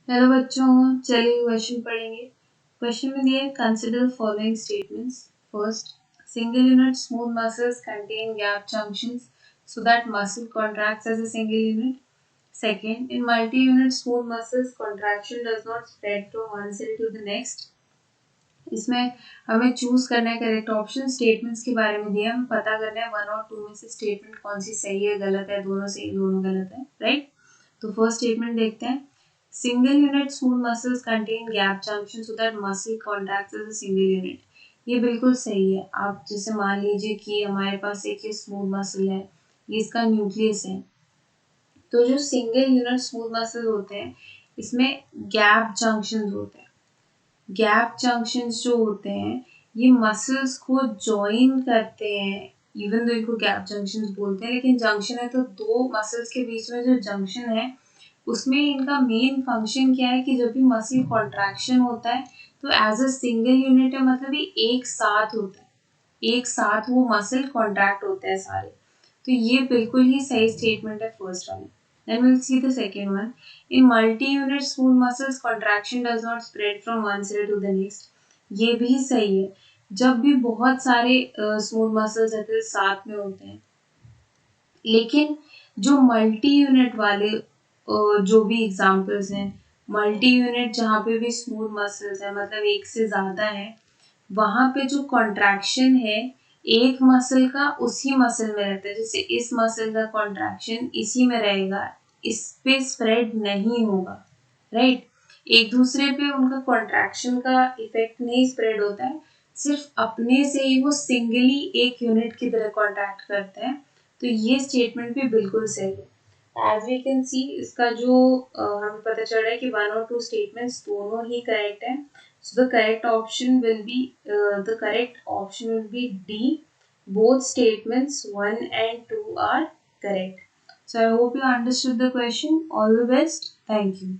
Hello बच्चों, चलिए question पढ़ेंगे। क्वेश्चन में दिया है consider following statements. First, single unit smooth muscles contain gap junctions so that muscle contracts as a single unit. Second, in multi-unit smooth muscles, contraction does not spread from one cell to the next. इसमें हमें choose करना है correct option. Statements के बारे में दिया, हमें पता करना है 1 और 2 में से स्टेटमेंट कौन सी सही है, गलत है, दोनों सही दोनों गलत है, राइट। तो फर्स्ट स्टेटमेंट देखते हैं। Single unit smooth muscles contain gap junction so that muscle contracts as a single unit. ये बिल्कुल सही है। आप जैसे मान लीजिए कि हमारे पास एक ये स्मूथ मसल है, ये इसका न्यूक्लियस है। तो जो सिंगल यूनिट स्मूथ मसल होते हैं इसमें गैप जंक्शन होते हैं। गैप जंक्शंस जो होते हैं ये मसल्स को जॉइन करते हैं। इवन दो इनको गैप जंक्शंस बोलते हैं, लेकिन जंक्शन है तो दो मसल्स के बीच में जो जंक्शन है उसमें इनका मेन फंक्शन क्या है कि जब भी मसल कॉन्ट्रैक्शन होता है तो एज अ सिंगल यूनिट है, मतलब ये एक साथ होता है, एक साथ वो मसल कॉन्ट्रैक्ट होते हैं सारे। तो ये बिल्कुल ही सही स्टेटमेंट है फर्स्ट वाली। Then we'll see the second one. In multi-unit smooth muscles, contraction does not spread from one cell to the next. ये भी सही है। जब भी बहुत सारे स्मूथ मसल्स रहते हैं साथ में होते हैं, लेकिन जो मल्टी यूनिट वाले जो भी एग्जांपल्स हैं, मल्टी यूनिट जहाँ पे भी स्मूथ मसल्स है मतलब एक से ज़्यादा है, वहाँ पे जो कॉन्ट्रैक्शन है एक मसल का उसी मसल में रहता है। जैसे इस मसल का कॉन्ट्रैक्शन इसी में रहेगा, इस पे स्प्रेड नहीं होगा, राइट। एक दूसरे पे उनका कॉन्ट्रैक्शन का इफेक्ट नहीं स्प्रेड होता है, सिर्फ अपने से ही वो सिंगली एक यूनिट की तरह कॉन्ट्रैक्ट करते हैं। तो ये स्टेटमेंट भी बिल्कुल सही है। एज वी कैन सी इसका जो हमें पता चल रहा है कि 1 और 2 स्टेटमेंट्स दोनों ही करेक्ट हैं। So the correct option will be D. Both statements 1 and 2 are correct. So I hope you understood the question. All the best. Thank you.